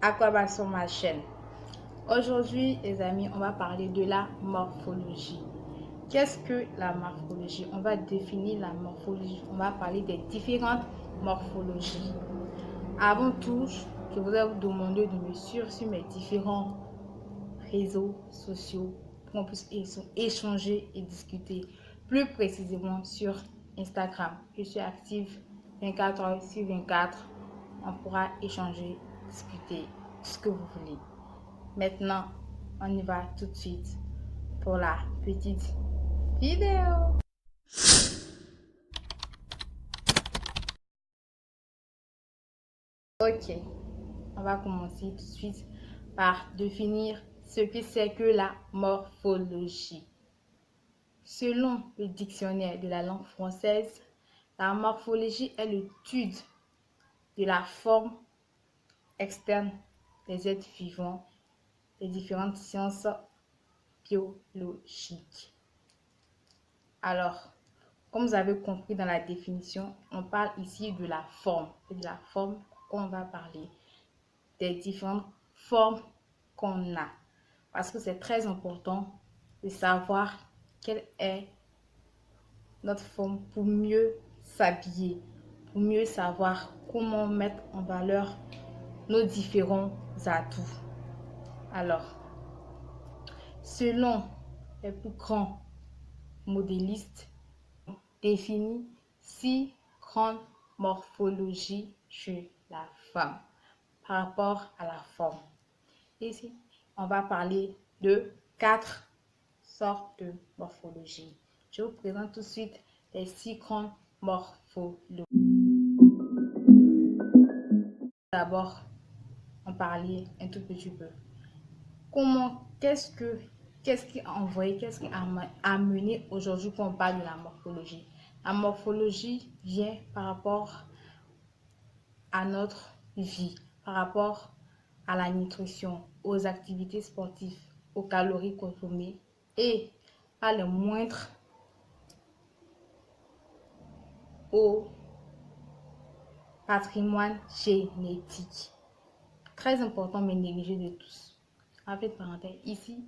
Aquabas sur ma chaîne. Aujourd'hui, les amis, on va parler de la morphologie. Qu'est-ce que la morphologie? On va définir la morphologie. On va parler des différentes morphologies. Avant tout, je voudrais vous demander de me suivre sur mes différents réseaux sociaux pour qu'on puisse échanger et discuter. Plus précisément sur Instagram. Je suis active 24 heures sur 24. On pourra échanger, discuter, ce que vous voulez. Maintenant, on y va tout de suite pour la petite vidéo. Ok, on va commencer tout de suite par définir ce que c'est que la morphologie. Selon le dictionnaire de la langue française, la morphologie est l'étude de la forme externe des êtres vivants, des différentes sciences biologiques. Alors, comme vous avez compris dans la définition, on parle ici de la forme. C'est de la forme qu'on va parler, des différentes formes qu'on a. Parce que c'est très important de savoir quelle est notre forme pour mieux s'habiller, pour mieux savoir comment mettre en valeur nos différents atouts. Alors, selon les plus grands modélistes, définit 6 grandes morphologies chez la femme par rapport à la forme. Ici, on va parler de 4 sortes de morphologie. Je vous présente tout de suite les 6 grandes morphologies. D'abord, on parlait un tout petit peu. Qu'est-ce qui a envoyé, qu'est-ce qui a amené aujourd'hui qu'on parle de la morphologie? La morphologie vient par rapport à notre vie, par rapport à la nutrition, aux activités sportives, aux calories consommées et pas les moindres au patrimoine génétique. Très important mais négligé de tous. En fait, parenthèse, ici,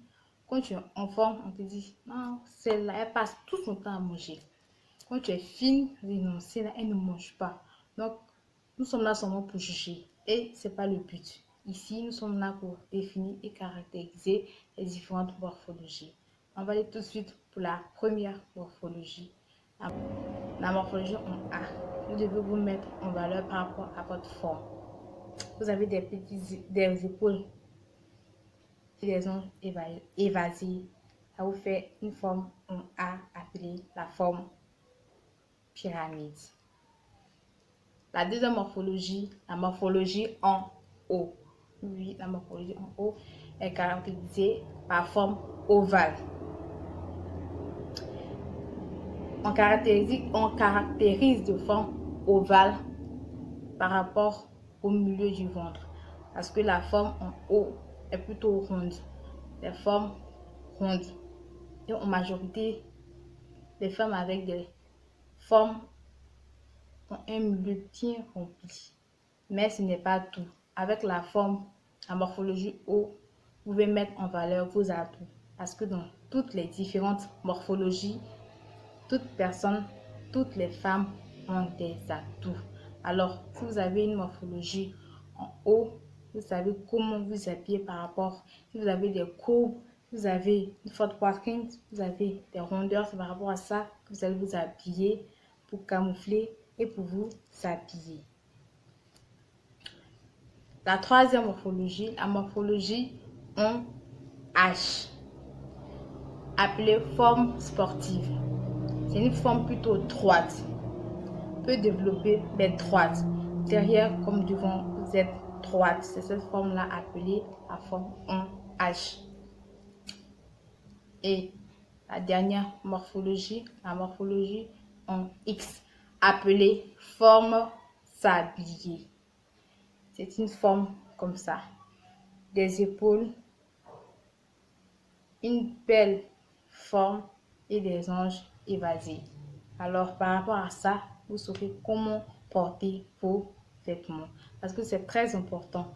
quand tu es en forme, on te dit, non, celle-là, elle passe tout son temps à manger. Quand tu es fine, on dit, non, celle-là, elle ne mange pas. Donc, nous sommes là seulement pour juger. Et ce n'est pas le but. Ici, nous sommes là pour définir et caractériser les différentes morphologies. On va aller tout de suite pour la première morphologie. La morphologie en A. Vous devez vous mettre en valeur par rapport à votre forme. Vous avez des épaules, des ongles évasés. Ça vous fait une forme en A appelée la forme pyramide. La deuxième morphologie, la morphologie en O. Oui, la morphologie en O est caractérisée par forme ovale. On caractérise de forme ovale par rapport au milieu du ventre. Parce que la forme en O est plutôt ronde. Les formes rondes. Et en majorité, les femmes avec des formes ont un milieu bien rempli. Mais ce n'est pas tout. Avec la morphologie O, vous pouvez mettre en valeur vos atouts. Parce que dans toutes les différentes morphologies, toutes les femmes ont des atouts. Alors, si vous avez une morphologie en O, vous savez comment vous habiller par rapport. Si vous avez des courbes, vous avez une forte poitrine, vous avez des rondeurs, c'est par rapport à ça que vous allez vous habiller pour camoufler et pour vous habiller. La troisième morphologie, la morphologie en H, appelée forme sportive. C'est une forme plutôt droite, peu développée mais droite. Derrière comme devant, vous êtes droite. C'est cette forme-là appelée la forme en H. Et la dernière morphologie, la morphologie en X, appelée forme sablier. C'est une forme comme ça. Des épaules, une belle forme et des anges évasés. Alors, par rapport à ça, vous saurez comment porter vos vêtements. Parce que c'est très important.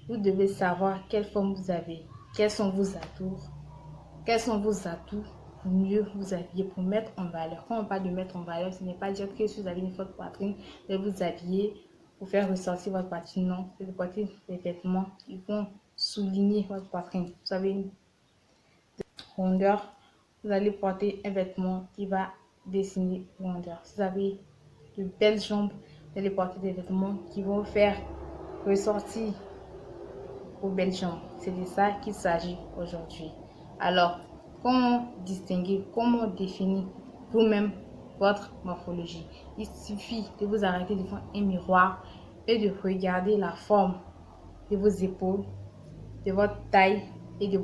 vous devez savoir quelle forme vous avez, quels sont vos atouts, pour mieux vous habiller, pour mettre en valeur. Quand on parle de mettre en valeur, ce n'est pas dire que si vous avez une forte poitrine, de vous habiller pour faire ressortir votre poitrine. Non, c'est de porter des vêtements qui vont souligner votre poitrine. Vous avez une rondeur, vous allez porter un vêtement qui va dessiner rondeur. Si vous avez de belles jambes, vous allez porter des vêtements qui vont faire ressortir vos belles jambes. C'est de ça qu'il s'agit aujourd'hui. Alors, comment distinguer, comment définir vous-même votre morphologie? Il suffit de vous arrêter devant un miroir et de regarder la forme de vos épaules, de votre taille et de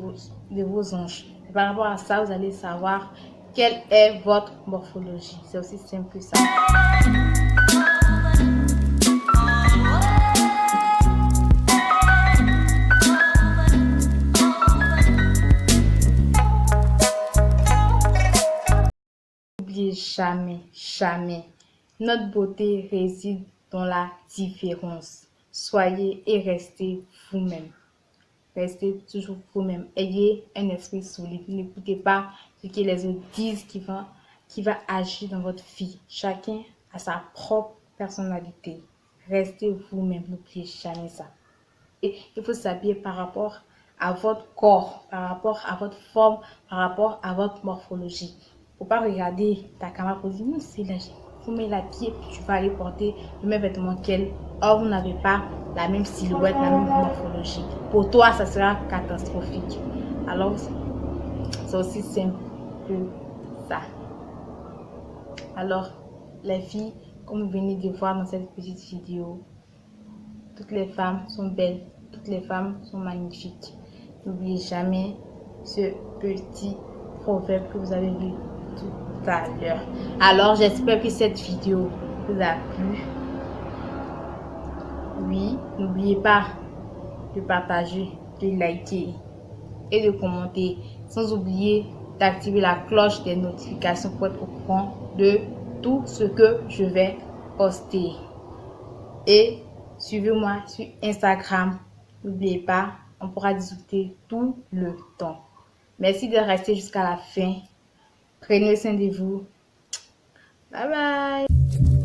vos hanches. Et par rapport à ça, vous allez savoir quelle est votre morphologie. C'est aussi simple que ça. N'oubliez jamais, jamais, notre beauté réside dans la différence. Soyez et restez vous-même. Restez toujours vous-même. Ayez un esprit solide. N'écoutez pas ce que les autres disent qui va agir dans votre vie. Chacun a sa propre personnalité. Restez vous-même. N'oubliez jamais ça. Et il faut s'habiller par rapport à votre corps, par rapport à votre forme, par rapport à votre morphologie. Il ne faut pas regarder ta caméra pour dire, non, c'est là, vous mettez la pied, puis tu vas aller porter le même vêtement qu'elle. Or, vous n'avez pas la même silhouette, la même morphologie. Pour toi, ça sera catastrophique. Alors, c'est aussi simple que ça. Alors, les filles, comme vous venez de voir dans cette petite vidéo, toutes les femmes sont belles, toutes les femmes sont magnifiques. N'oubliez jamais ce petit proverbe que vous avez vu tout à l'heure. Alors, j'espère que cette vidéo vous a plu. Oui, n'oubliez pas de partager, de liker et de commenter. Sans oublier d'activer la cloche des notifications pour être au courant de tout ce que je vais poster. Et suivez-moi sur Instagram. N'oubliez pas, on pourra discuter tout le temps. Merci de rester jusqu'à la fin. Prenez soin de vous. Bye bye.